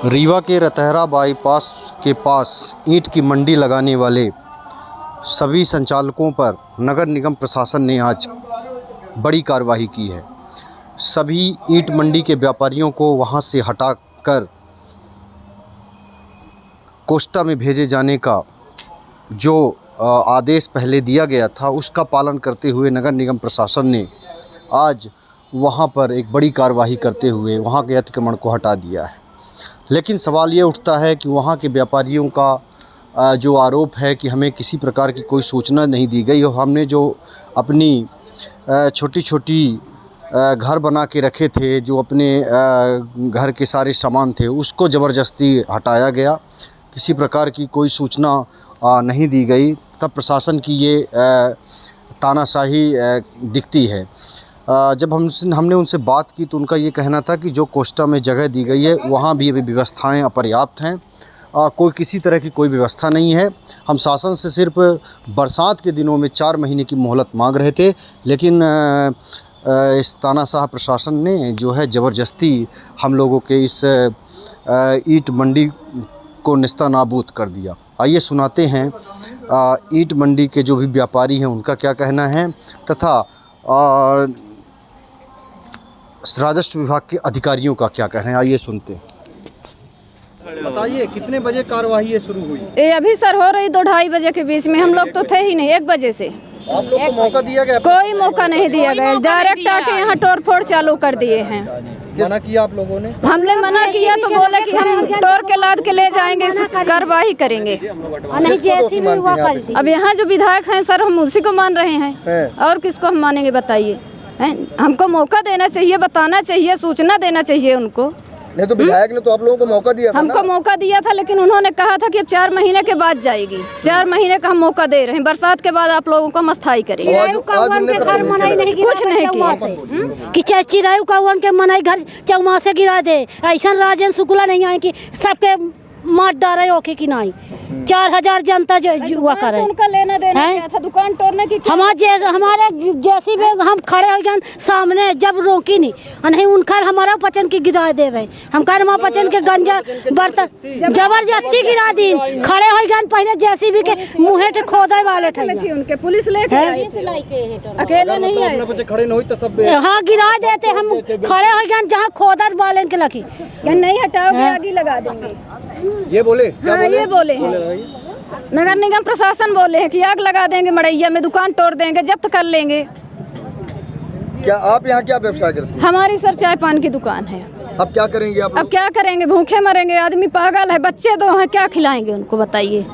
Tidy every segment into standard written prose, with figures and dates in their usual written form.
रीवा के रतहरा बाईपास के पास ईंट की मंडी लगाने वाले सभी संचालकों पर नगर निगम प्रशासन ने आज बड़ी कार्रवाई की है। सभी ईंट मंडी के व्यापारियों को वहां से हटाकर कोस्टा में भेजे जाने का जो आदेश पहले दिया गया था उसका पालन करते हुए नगर निगम प्रशासन ने आज वहां पर एक बड़ी कार्रवाई करते हुए वहां के अतिक्रमण को हटा दिया है। लेकिन सवाल ये उठता है कि वहाँ के व्यापारियों का जो आरोप है कि हमें किसी प्रकार की कोई सूचना नहीं दी गई और हमने जो अपनी छोटी छोटी घर बना के रखे थे, जो अपने घर के सारे सामान थे, उसको ज़बरदस्ती हटाया गया। किसी प्रकार की कोई सूचना नहीं दी गई। तब प्रशासन की ये तानाशाही दिखती है। जब हमने उनसे बात की तो उनका ये कहना था कि जो कोस्टा में जगह दी गई है वहाँ भी अभी व्यवस्थाएं अपर्याप्त हैं। कोई किसी तरह की कोई व्यवस्था नहीं है। हम शासन से सिर्फ बरसात के दिनों में 4 महीने की मोहलत मांग रहे थे, लेकिन इस तानाशाह प्रशासन ने जो है ज़बरदस्ती हम लोगों के इस ईंट मंडी को नेस्तनाबूद कर दिया। आइए सुनाते हैं ईंट मंडी के जो भी व्यापारी हैं उनका क्या कहना है तथा राजस्व विभाग के अधिकारियों का क्या कहना है। आइए सुनते हैं। बताइए कितने बजे कार्रवाई ये शुरू हुई? ये अभी सर हो रही 2-2:30 बजे के बीच में। हम लोग तो थे ही नहीं 1 बजे से। आप लोग को मौका दिया गया? कोई मौका नहीं दिया गया, डायरेक्ट आके यहाँ तोड़ फोड़ चालू कर दिए हैं। मना किया आप लोगों ने? हमने मना किया तो बोले कि हम तोड़ के लाद के ले जाएंगे, कार्रवाई करेंगे। अब यहाँ जो विधायक हैं सर, हम उसी को मान रहे हैं और किसको हम मानेंगे बताइए। हमको मौका देना चाहिए, बताना चाहिए, सूचना देना चाहिए उनको। नहीं तो विधायक ने तो आप लोगों को मौका दिया था। हमको मौका दिया था, लेकिन उन्होंने कहा था कि अब 4 महीने के बाद जाएगी। 4 महीने का हम मौका दे रहे हैं। बरसात के बाद आप लोगों को हम अस्थायी करेंगे। कुछ नहीं किया कि चिरायु कौन के मनाई घर चौमासे गिरा दे। ऐसा राजेंद्र शुक्ला नहीं आए कि सबके मार डारे ओके की नहीं। 4000 जनता जो हुआ करे। उनका लेना देना क्या था? दुकान तोड़ने की हमारे जैसी भी हम खड़े हो गए सामने, जब रोकी नहीं उनका हमारा पचन की गिरा देवे। हम कह रहे पचन के गंजा बर्तन जबरदस्ती गिरा दी। खड़े हो गए पहले जैसी भी के मुँहे से खोदे वाले थे उनके, पुलिस लेके अकेले नहीं आए। खड़े नहीं तो सब हाँ गिरा देते। हम खड़े हो गए जहाँ खोदर वाले के लकी नहीं हटाओगे आगे लगा देंगे। ये बोले? हाँ ये बोले हैं। नगर निगम प्रशासन बोले हैं कि आग लगा देंगे, मड़ैया में दुकान तोड़ देंगे, जब्त कर लेंगे। क्या आप यहाँ क्या व्यवसाय करते हैं? हमारी सर चाय पान की दुकान है। अब क्या करेंगे आप? अब क्या करेंगे? भूखे मरेंगे। आदमी पागल है, बच्चे 2 हैं, क्या खिलाएंगे उनको बताइए।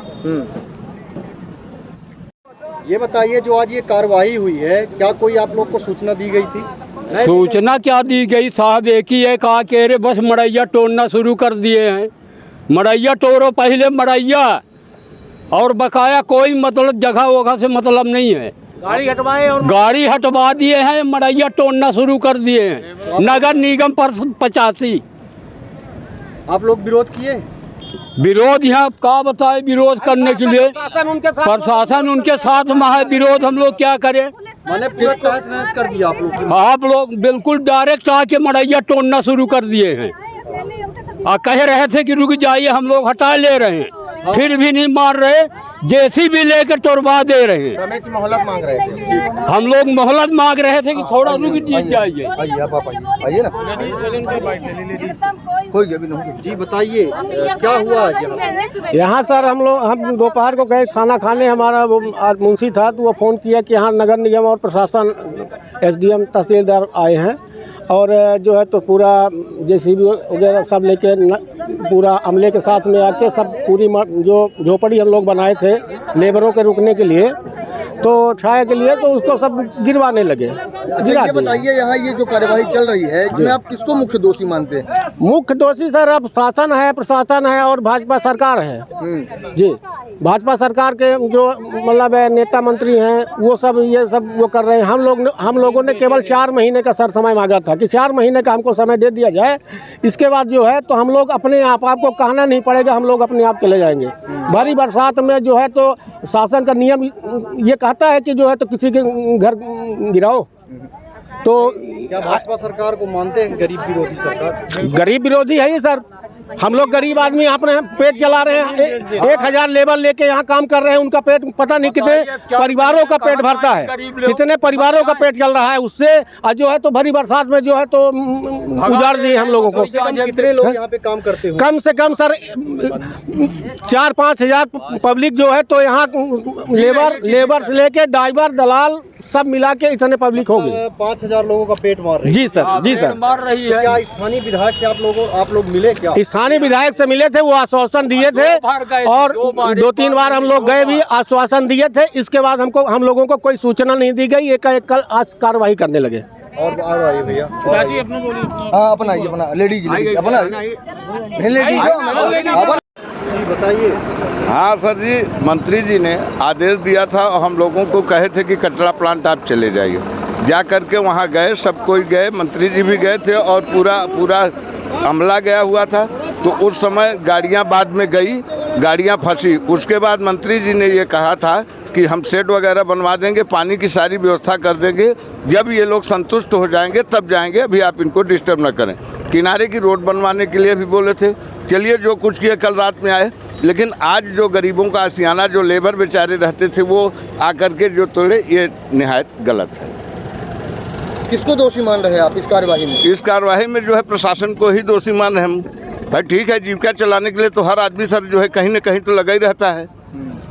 ये बताइए, जो आज ये कार्रवाई हुई है, क्या कोई आप लोग को सूचना दी गई थी? सूचना क्या दी गई साहब? एक ही है, कहा कह रहे बस मड़ैया तोड़ना शुरू कर दिए हैं। मड़ैया तोड़ो पहले मड़ैया, और बकाया कोई मतलब जगह वगह से मतलब नहीं है। गाड़ी हटवाए और गाड़ी हटवा दिए हैं, मड़ैया तोड़ना शुरू कर दिए हैं। नगर निगम पर 85। आप लोग विरोध किए? विरोध यहाँ क्या बताए विरोध करने के लिए? प्रशासन उनके साथ में है। विरोध हम लोग क्या करें? मैंने पूरा तहस नहस कर दिया आप लोग। आप लोग बिल्कुल डायरेक्ट आके मड़ैया तोड़ना शुरू कर दिए हैं। कह रहे थे कि रुक जाइए, हम लोग हटा ले रहे हैं, फिर भी नहीं मार रहे। जेसीबी लेकर तोड़वा दे रहे हैं। समय की मोहलत मांग रहे थे। हम लोग मोहलत मांग रहे थे कि थोड़ा रुक जाइए। आइए ना, कोई जी बताइए क्या हुआ यहाँ? सर हम दोपहर को गए खाना खाने। हमारा वो मुंशी था तो वो फ़ोन किया कि यहाँ नगर निगम और प्रशासन SDM तहसीलदार आए हैं और जो है तो पूरा जेसीबी वगैरह सब लेके पूरा अमले के साथ में आके सब पूरी जो झोपड़ी हम लोग बनाए थे लेबरों के रुकने के लिए, तो छाया के लिए, तो उसको सब गिरवाने लगे। ये बताइए, यहाँ ये जो कार्यवाही चल रही है इसमें आप किसको मुख्य दोषी मानते हैं? मुख्य दोषी सर अब शासन है, प्रशासन है और भाजपा सरकार है जी। भाजपा सरकार के जो मतलब नेता मंत्री हैं वो सब ये सब वो कर रहे हैं। हम लोगों ने केवल 4 महीने का सर समय मांगा था कि 4 महीने का हमको समय दे दिया जाए। इसके बाद जो है तो हम लोग अपने आपको कहना नहीं पड़ेगा, हम लोग अपने आप चले जाएंगे। भारी बरसात में जो है तो शासन का नियम ये कहता है कि जो है तो किसी के घर गिराओ। तो क्या भाजपा सरकार को मानते हैं गरीब विरोधी सरकार? गरीब विरोधी है ये सर। हम लोग गरीब आदमी अपने पेट चला रहे हैं। 1000 लेबर लेके यहाँ काम कर रहे हैं, उनका पेट पता नहीं कितने परिवारों का पेट भरता है, कितने परिवारों का पेट चल रहा है उससे। और जो है तो भरी बरसात में जो है तो उजाड़ दिए हम लोगों को। कितने लोग यहाँ पे काम करते हो? कम से कम सर 4-5 हजार पब्लिक जो है तो यहाँ लेबर से लेके ड्राइवर दलाल सब मिला के इतने पब्लिक हो गए। 5000 लोगों का पेट मार रही है। जी सर, जी सर मार रही है। क्या स्थानीय विधायक से आप लोग मिले क्या? स्थानीय विधायक से मिले थे, वो आश्वासन दिए थे और 2-3 बार हम लोग गए भी, आश्वासन दिए थे। इसके बाद हम लोगों को कोई सूचना नहीं दी गई। एक कल आज कार्रवाई करने लगे। और आइए भैया, हाँ अपना लेडीज बताइए। हाँ सर जी, मंत्री जी ने आदेश दिया था और हम लोगों को कहे थे कि कचरा प्लांट आप चले जाइए। जा करके वहाँ गए, सब कोई गए, मंत्री जी भी गए थे और पूरा अमला गया हुआ था। तो उस समय गाड़ियाँ बाद में गई, गाड़ियाँ फंसी। उसके बाद मंत्री जी ने ये कहा था कि हम शेड वगैरह बनवा देंगे, पानी की सारी व्यवस्था कर देंगे, जब ये लोग संतुष्ट हो जाएंगे तब जाएंगे, अभी आप इनको डिस्टर्ब न करें। किनारे की रोड बनवाने के लिए भी बोले थे। चलिए जो कुछ किया, कल रात में आए, लेकिन आज जो गरीबों का आशियाना जो लेबर बेचारे रहते थे वो आकर के जो तोड़े, ये निहायत गलत है। किसको दोषी मान रहे हैं आप इस कार्यवाही में? इस कार्यवाही में जो है प्रशासन को ही दोषी मान रहे हम। भाई ठीक है, जीविका चलाने के लिए तो हर आदमी सर जो है कहीं न कहीं तो लगा ही रहता है।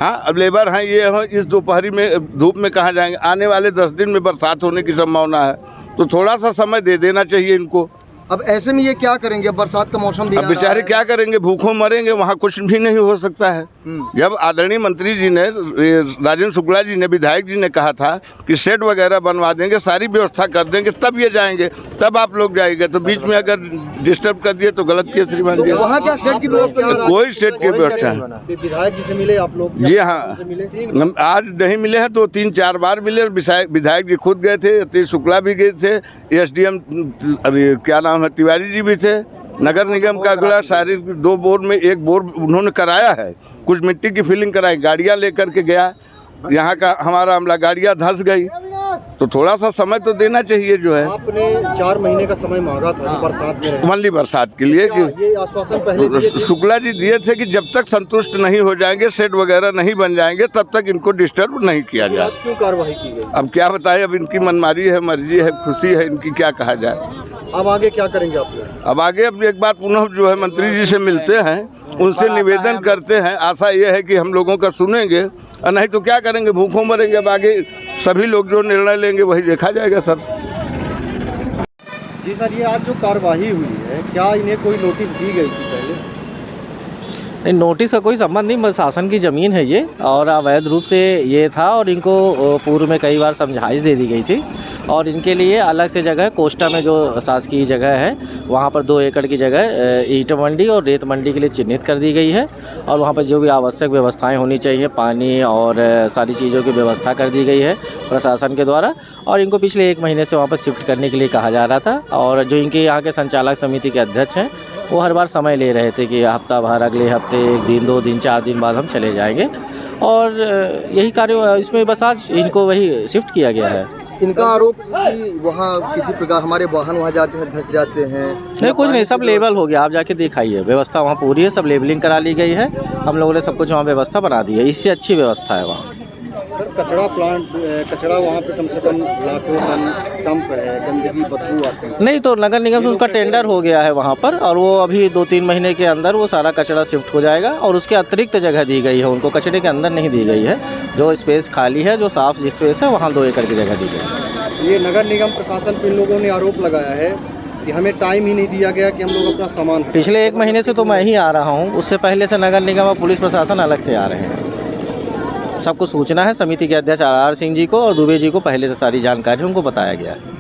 हाँ, अब लेबर हैं, ये है, इस दोपहरी में धूप में कहाँ जाएंगे? आने वाले 10 दिन में बरसात होने की संभावना है, तो थोड़ा सा समय दे देना चाहिए इनको। अब ऐसे में ये क्या करेंगे? अब बरसात का मौसम भी अब बेचारे क्या करेंगे? भूखों मरेंगे, वहाँ कुछ भी नहीं हो सकता है। जब आदरणीय मंत्री जी ने, राजेंद्र शुक्ला जी ने, विधायक जी ने कहा था कि शेड वगैरह बनवा देंगे, सारी व्यवस्था कर देंगे, तब ये जाएंगे, तब आप लोग जाएंगे। तो बीच में अगर डिस्टर्ब कर दिए तो गलत किया श्रीमान जी। वहाँ क्या शेड की व्यवस्था? कोई शेड की व्यवस्था है। विधायक जी से मिले आप लोग? जी हाँ, हम आज नहीं मिले हैं, 2-3-4 बार मिले। विधायक जी खुद गए थे, यतीश शुक्ला भी गए थे, SDM अभी क्या नाम है, तिवारी जी भी थे। नगर निगम का अगला सारी 2 बोर में 1 बोर उन्होंने कराया है, कुछ मिट्टी की फिलिंग कराई, गाड़ियाँ लेकर के गया। यहाँ का हमारा अमला गाड़ियाँ धंस गई, तो थोड़ा सा समय तो देना चाहिए जो है। आपने 4 महीने का समय मांगा था बरसात में, ओनली बरसात के लिए। ये आश्वासन पहले दिए थे? शुक्ला जी दिए थे कि जब तक संतुष्ट नहीं हो जाएंगे, शेड वगैरह नहीं बन जाएंगे, तब तक इनको डिस्टर्ब नहीं किया जाए। आज क्यों कार्रवाई की गई? अब क्या बताएं, अब इनकी मनमारी है, मर्जी है, खुशी है इनकी, क्या कहा जाए। अब आगे क्या करेंगे आप लोग? अब आगे अब एक बार पुनः जो है मंत्री जी से मिलते हैं, उनसे निवेदन करते हैं। आशा ये है कि हम लोगों का सुनेंगे, और नहीं तो क्या करेंगे, भूखों मरेंगे। अब आगे सभी लोग जो निर्णय लेंगे वही देखा जाएगा सर। जी सर, ये आज जो कार्यवाही हुई है, क्या इन्हें कोई नोटिस दी गई थी पहले? नहीं, नोटिस का कोई संबंध नहीं, बस शासन की ज़मीन है ये, और अवैध रूप से ये था, और इनको पूर्व में कई बार समझाइश दे दी गई थी। और इनके लिए अलग से जगह कोस्टा में जो शासकीय जगह है, वहाँ पर 2 एकड़ की जगह ईंट मंडी और रेत मंडी के लिए चिन्हित कर दी गई है। और वहाँ पर जो भी आवश्यक व्यवस्थाएं होनी चाहिए, पानी और सारी चीज़ों की व्यवस्था कर दी गई है प्रशासन के द्वारा। और इनको पिछले 1 महीने से वहाँ पर शिफ्ट करने के लिए कहा जा रहा था। और जो इनके यहाँ के संचालक समिति के अध्यक्ष हैं, वो हर बार समय ले रहे थे कि हफ्ता भर, अगले हफ्ते 1 दिन, 2 दिन, 4 दिन बाद हम चले जाएंगे। और यही कार्य इसमें बस आज इनको वही शिफ्ट किया गया है। इनका आरोप कि वहाँ किसी प्रकार हमारे वाहन वहाँ जाते हैं, धंस जाते हैं। नहीं, कुछ नहीं, सब लेवल हो गया, आप जाके दिखाइए, व्यवस्था वहाँ पूरी है, सब लेवलिंग करा ली गई है। हम लोगों ने सब कुछ वहाँ व्यवस्था बना दी है, इससे अच्छी व्यवस्था है वहाँ। सर, कचरा प्लांट, कचरा वहाँ पे कम से कम लाखों टन डंप है, गंदगी, बदबू आते हैं। नहीं, तो नगर निगम से उसका टेंडर हो गया है वहाँ पर, और वो अभी 2-3 महीने के अंदर वो सारा कचरा शिफ्ट हो जाएगा। और उसके अतिरिक्त जगह दी गई है उनको, कचरे के अंदर नहीं दी गई है। जो स्पेस खाली है, जो साफ स्पेस है, वहाँ 2 एकड़ की जगह दी गई है। ये नगर निगम प्रशासन पे इन लोगों ने आरोप लगाया है कि हमें टाइम ही नहीं दिया गया कि हम लोग अपना सामान। पिछले 1 महीने से तो मैं ही आ रहा हूँ, उससे पहले से नगर निगम और पुलिस प्रशासन अलग से आ रहे हैं। सबको सूचना है, समिति के अध्यक्ष RR सिंह जी को और दुबे जी को पहले से सारी जानकारी उनको बताया गया है।